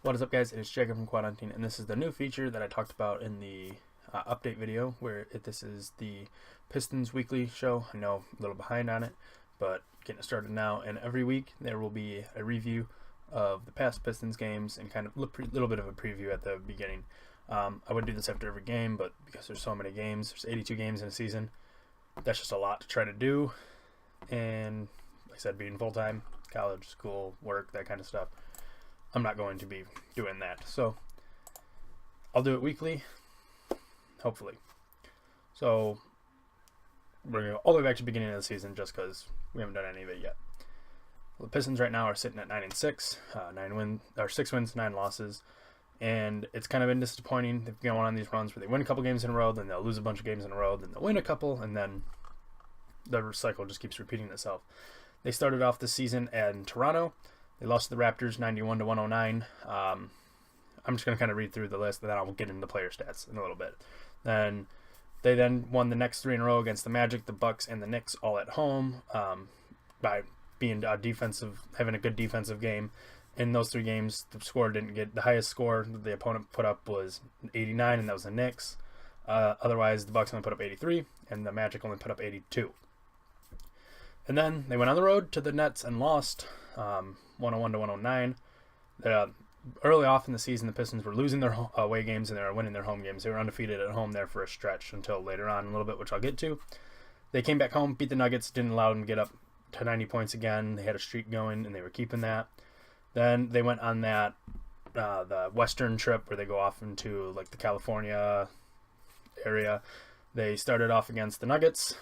What is up, guys? It is Jacob from Quad Hunting, and this is the new feature that I talked about in the update video, where this is the Pistons weekly show. I know I'm a little behind on it, but getting it started now. And every week there will be a review of the past Pistons games and kind of a little bit of a preview at the beginning. I would do this after every game, but because there's so many games, there's 82 games in a season, that's just a lot to try to do. And like I said, being full-time, college, school, work, that kind of stuff, I'm not going to be doing that. So I'll do it weekly, hopefully. So we're going to go all the way back to the beginning of the season just because we haven't done any of it yet. Well, the Pistons right now are sitting at 9-6, 6 wins, 9 losses. And it's kind of been disappointing. They've gone on these runs where they win a couple games in a row, then they'll lose a bunch of games in a row, then they'll win a couple, and then the cycle just keeps repeating itself. They started off the season in Toronto. They lost to the Raptors 91-109. I'm just going to kind of read through the list, and then I'll get into the player stats in a little bit. Then they won the next 3 in a row against the Magic, the Bucks, and the Knicks, all at home, by being having a good defensive game. In those 3 games, the score didn't get the highest score the opponent put up was 89, and that was the Knicks. Otherwise, the Bucks only put up 83, and the Magic only put up 82. And then they went on the road to the Nets and lost 101-109. Early off in the season, the Pistons were losing their away games and they were winning their home games. They were undefeated at home there for a stretch until later on a little bit, which I'll get to. They came back home, beat the Nuggets, didn't allow them to get up to 90 points again. They had a streak going, and they were keeping that. Then they went on that the Western trip where they go off into like the California area. They started off against the Nuggets.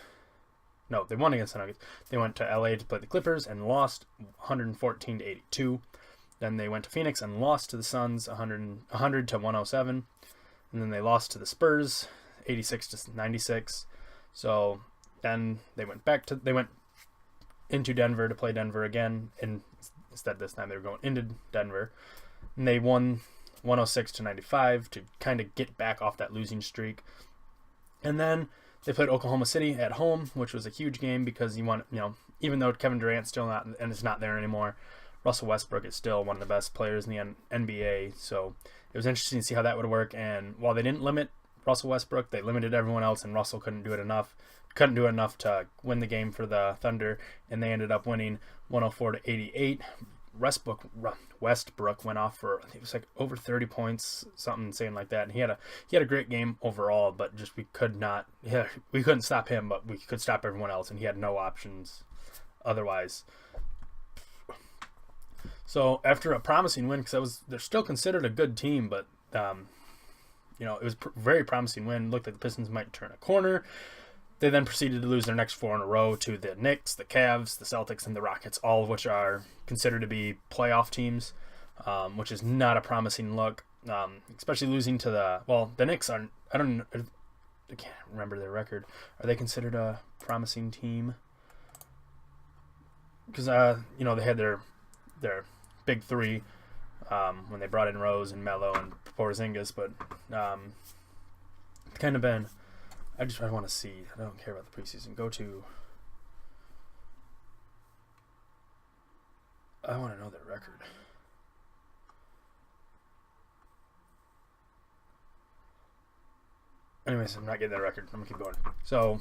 No, they won against the Nuggets. They went to LA to play the Clippers and lost 114-82. Then they went to Phoenix and lost to the Suns 100-107. And then they lost to the Spurs 86-96. So then they went into Denver to play Denver again, and instead this time they were going into Denver. And they won 106-95 to kind of get back off that losing streak. And then they played Oklahoma City at home, which was a huge game because even though Kevin Durant's still not and is not there anymore, Russell Westbrook is still one of the best players in the NBA. So it was interesting to see how that would work. And while they didn't limit Russell Westbrook, they limited everyone else, and Russell couldn't do enough to win the game for the Thunder, and they ended up winning 104-88. Westbrook went off for, I think it was like over 30 points, something insane like that. And he had a great game overall, but just we couldn't stop him, but we could stop everyone else, and he had no options otherwise. So after a promising win, because they're still considered a good team, but it was a very promising win. Looked like the Pistons might turn a corner. They then proceeded to lose their next 4 in a row to the Knicks, the Cavs, the Celtics, and the Rockets, all of which are considered to be playoff teams, which is not a promising look, especially losing to the Knicks I can't remember their record. Are they considered a promising team? Because, they had their big 3 when they brought in Rose and Melo and Porzingis, but it's kind of been... I want to see. I don't care about the preseason. I want to know their record. Anyways, I'm not getting their record. I'm going to keep going. So,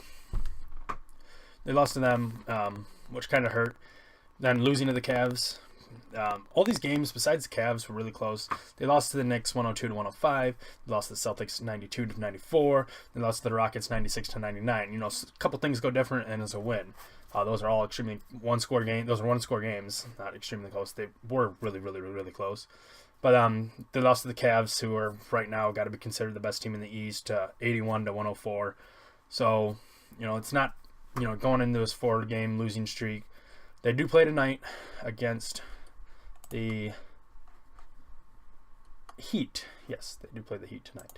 they lost to them, which kind of hurt. Then losing to the Cavs. All these games, besides the Cavs, were really close. They lost to the Knicks 102-105. They lost to the Celtics 92-94. They lost to the Rockets 96-99. A couple things go different, and it's a win. Those are all extremely one-score games. Those are one-score games, not extremely close. They were really, really, really close. But they lost to the Cavs, who are right now got to be considered the best team in the East, 81-104. So, it's not, going into this 4-game losing streak. They do play tonight against the Heat. Yes, they do play the Heat tonight.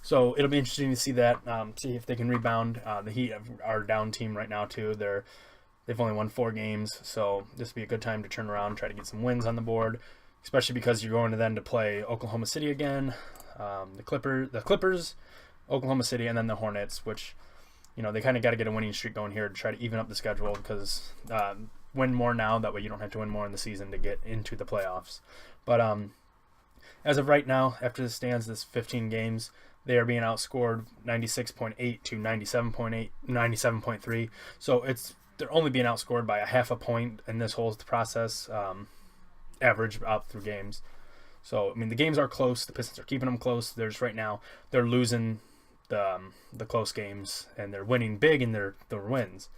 So it'll be interesting to see that, see if they can rebound. The Heat are a down team right now too. They've only won 4 games, so this will be a good time to turn around and try to get some wins on the board, especially because you're going to play Oklahoma City again, the Clippers, Oklahoma City, and then the Hornets, which they kind of got to get a winning streak going here to try to even up the schedule because win more now. That way you don't have to win more in the season to get into the playoffs. But as of right now, after this stands, this 15 games, they are being outscored 96.8 to 97.8, 97.3. So they're only being outscored by a half a point in this whole process, average out through games. So, I mean, the games are close. The Pistons are keeping them close. There's right now, they're losing the close games, and they're winning big in their wins.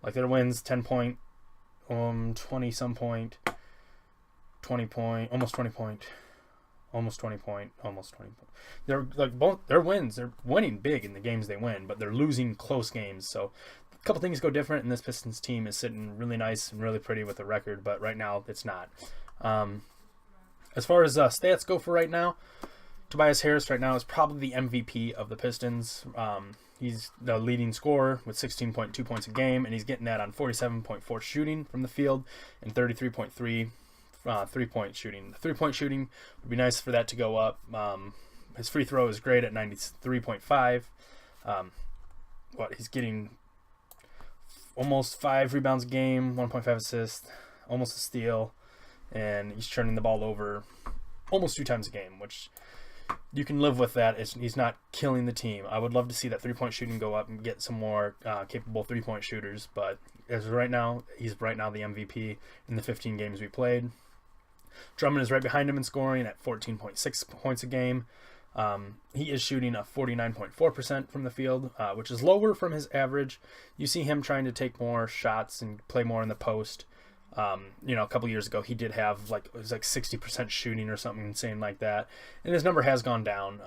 Like their wins, 10 point, 20 some point, 20 point, almost 20 point, almost 20 point, almost 20 point. They're like both their wins. They're winning big in the games they win, but they're losing close games. So a couple things go different, and this Pistons team is sitting really nice and really pretty with the record, but right now it's not. As far as stats go for right now, Tobias Harris right now is probably the MVP of the Pistons. He's the leading scorer with 16.2 points a game, and he's getting that on 47.4 shooting from the field and 33.3 3-point shooting. The 3-point shooting would be nice for that to go up. His free throw is great at 93.5. He's getting almost 5 rebounds a game, 1.5 assists, almost a steal, and he's turning the ball over almost 2 times a game, which you can live with that. He's not killing the team. I would love to see that 3-point shooting go up and get some more capable 3-point shooters, but as of right now, he's right now the MVP in the 15 games we played. Drummond is right behind him in scoring at 14.6 points a game. He is shooting a 49.4% from the field, which is lower from his average. You see him trying to take more shots and play more in the post. A couple years ago, he did have it was like 60% shooting or something insane like that. And his number has gone down.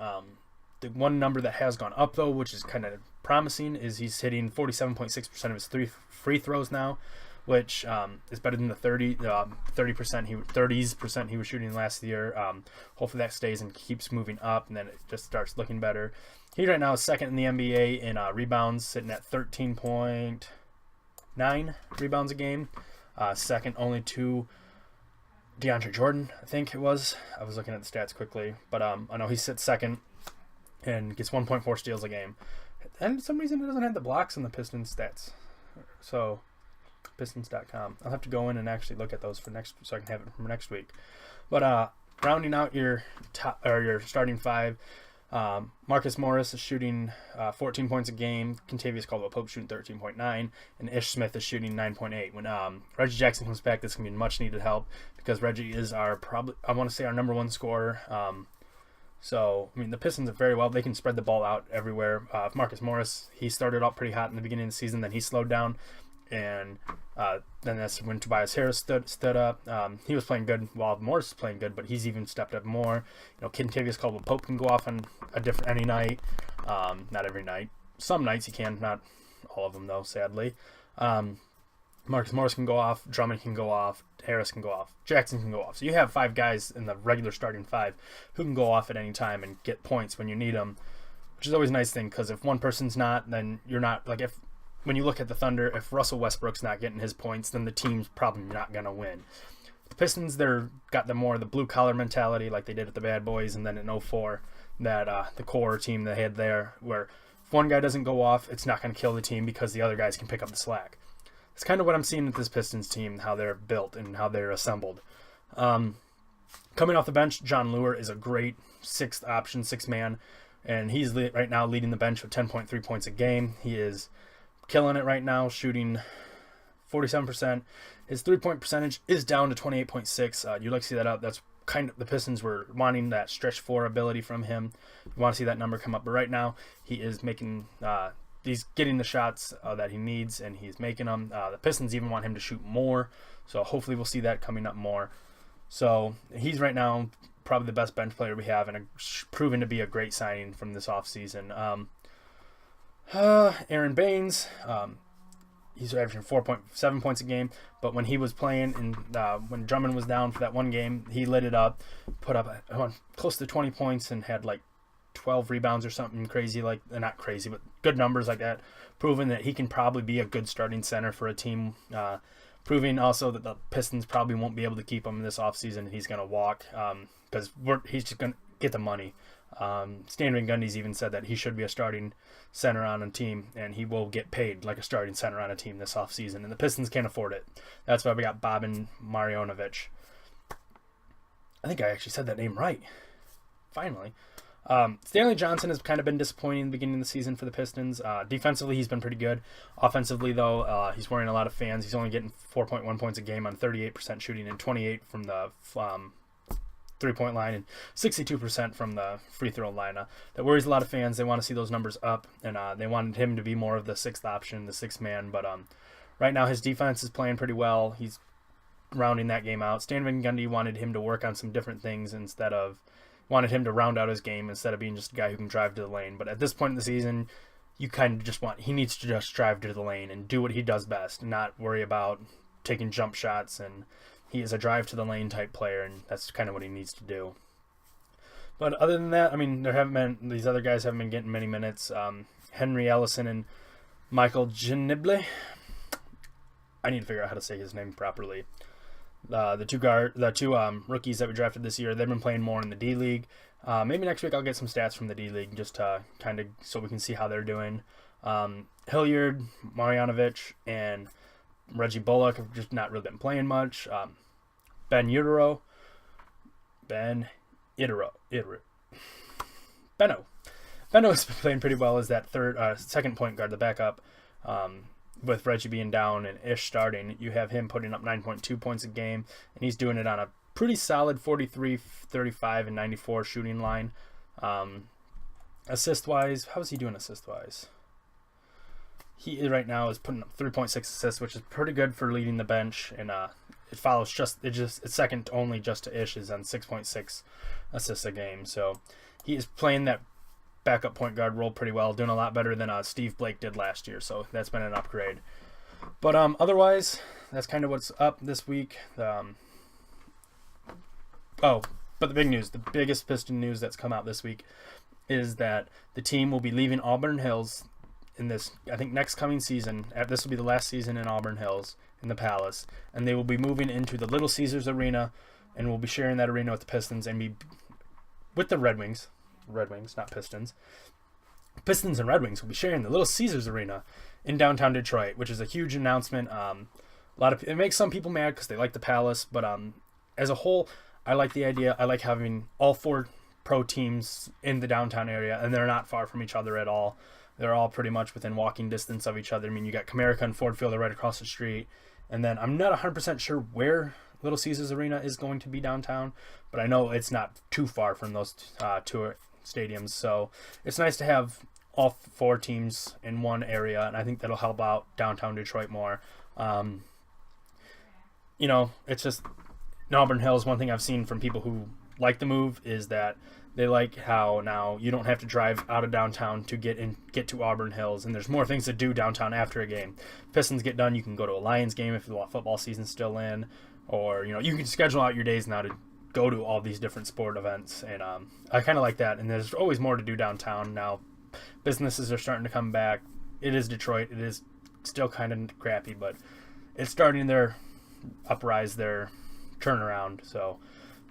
The one number that has gone up, though, which is kind of promising, is he's hitting 47.6% of his free throws now, which is better than the 30% he was shooting last year. Hopefully that stays and keeps moving up, and then it just starts looking better. He right now is second in the NBA in rebounds, sitting at 13.9 rebounds a game. Second only to DeAndre Jordan, I think it was. I was looking at the stats quickly, but I know he sits second and gets 1.4 steals a game. And for some reason, it doesn't have the blocks in the Pistons stats. So, Pistons.com. I'll have to go in and actually look at those for next, so I can have it for next week. But rounding out your starting five, Marcus Morris is shooting 14 points a game. Contavious Caldwell-Pope shooting 13.9, and Ish Smith is shooting 9.8. When Reggie Jackson comes back, this can be much needed help because Reggie is our number one scorer. So I mean, the Pistons are very well. They can spread the ball out everywhere. Marcus Morris, he started out pretty hot in the beginning of the season, then he slowed down, and then that's when Tobias Harris stood up. He was playing good while Morris was playing good, but he's even stepped up more. Contavious Caldwell-Pope can go off on any night. Not every night. Some nights he can, not all of them though, sadly. Marcus Morris can go off, Drummond can go off, Harris can go off, Jackson can go off. So you have 5 guys in the regular starting 5 who can go off at any time and get points when you need them, which is always a nice thing because if one person's not, then you're not. Like when you look at the Thunder, if Russell Westbrook's not getting his points, then the team's probably not going to win. The Pistons, got the more the blue-collar mentality like they did at the Bad Boys, and then in 04, that the core team they had there, where if one guy doesn't go off, it's not going to kill the team because the other guys can pick up the slack. It's kind of what I'm seeing with this Pistons team, how they're built and how they're assembled. Coming off the bench, John Lure is a great 6th option, 6-man, and he's right now leading the bench with 10.3 points a game. He is killing it right now, shooting 47%. His 3-point percentage is down to 28.6. You'd like to see that up. That's kind of the Pistons were wanting that stretch 4 ability from him. You want to see that number come up, but right now he is making. He's getting the shots that he needs, and he's making them. The Pistons even want him to shoot more, so hopefully we'll see that coming up more. So he's right now probably the best bench player we have, and proven to be a great signing from this offseason. Aaron Baines, he's averaging 4.7 points a game, but when he was playing and when Drummond was down for that one game, he lit it up, put up close to 20 points and had like 12 rebounds or something crazy, not crazy, but good numbers like that, proving that he can probably be a good starting center for a team, proving also that the Pistons probably won't be able to keep him this offseason, and he's going to walk because he's just going to get the money. Stan Van Gundy's even said that he should be a starting center on a team, and he will get paid like a starting center on a team this offseason, and the Pistons can't afford it. That's why we got Boban Marjanovic. I think I actually said that name right. finally. Stanley Johnson has kind of been disappointing in the beginning of the season for the Pistons. Defensively, he's been pretty good. Offensively, though, he's worrying a lot of fans. He's only getting 4.1 points a game on 38% shooting and 28 from the three-point line and 62% from the free throw line. That worries a lot of fans. They want to see those numbers up, and they wanted him to be more of the sixth option, the sixth man. But right now, his defense is playing pretty well. He's rounding that game out. Stan Van Gundy wanted him to work on some different things wanted him to round out his game instead of being just a guy who can drive to the lane. But at this point in the season, you kind of just he needs to just drive to the lane and do what he does best and not worry about taking jump shots. And he is a drive to the lane type player, and that's kind of what he needs to do. But other than that, I mean, these other guys haven't been getting many minutes. Henry Ellison and Michael Ginnible. I need to figure out how to say his name properly. The two rookies that we drafted this year, they've been playing more in the D League. Maybe next week I'll get some stats from the D League just to kind of so we can see how they're doing. Hilliard, Marjanovic, and Reggie Bullock have just not really been playing much. Beno has been playing pretty well as that second point guard, the backup. With Reggie being down and Ish starting, you have him putting up 9.2 points a game, and he's doing it on a pretty solid 43, 35, and 94 shooting line. Assist-wise, how is he doing assist-wise? He right now is putting up 3.6 assists, which is pretty good for leading the bench, and it's second only just to Ish is on 6.6 assists a game. So he is playing that backup point guard role pretty well, doing a lot better than Steve Blake did last year, so that's been an upgrade. But otherwise, that's kind of what's up this week. But the big news, the biggest Piston news that's come out this week is that the team will be leaving Auburn Hills in this, I think, next coming season. This will be the last season in Auburn Hills in the Palace, and they will be moving into the Little Caesars Arena, and we'll be sharing that arena with the Pistons and be with the Red Wings, not Pistons. Pistons and Red Wings will be sharing the Little Caesars Arena in downtown Detroit, which is a huge announcement. It makes some people mad because they like the Palace, but as a whole, I like the idea. I like having all four pro teams in the downtown area, and they're not far from each other at all. They're all pretty much within walking distance of each other. I mean, you got Comerica and Ford Field are right across the street, and then I'm not 100% sure where Little Caesars Arena is going to be downtown, but I know it's not too far from those two stadiums, so it's nice to have all four teams in one area, and I think that'll help out downtown Detroit more. It's just in Auburn Hills, one thing I've seen from people who like the move is that they like how now you don't have to drive out of downtown to get to Auburn Hills, and there's more things to do downtown after a game. Pistons get done, you can go to a Lions game if the football season's still in, or you can schedule out your days now to go to all these different sport events, and I kind of like that. And there's always more to do downtown now. Businesses are starting to come back. It is Detroit. It is still kind of crappy, but it's starting their turnaround. So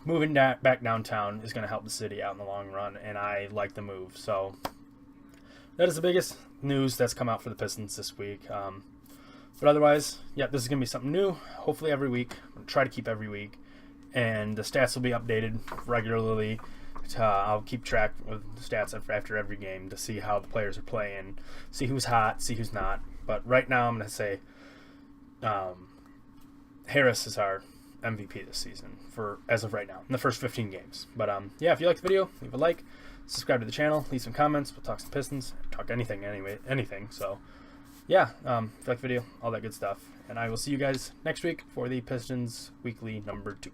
moving back downtown is going to help the city out in the long run, and I like the move. So that is the biggest news that's come out for the Pistons this week. But otherwise, yeah, this is going to be something new, hopefully every week. I'm going to try to keep every week. And the stats will be updated regularly. I'll keep track of the stats after every game to see how the players are playing, see who's hot, see who's not. But right now I'm going to say Harris is our MVP this season as of right now in the first 15 games. But if you like the video, leave a like, subscribe to the channel, leave some comments. We'll talk some Pistons, talk anything. So if you like the video, all that good stuff. And I will see you guys next week for the Pistons Weekly number 2.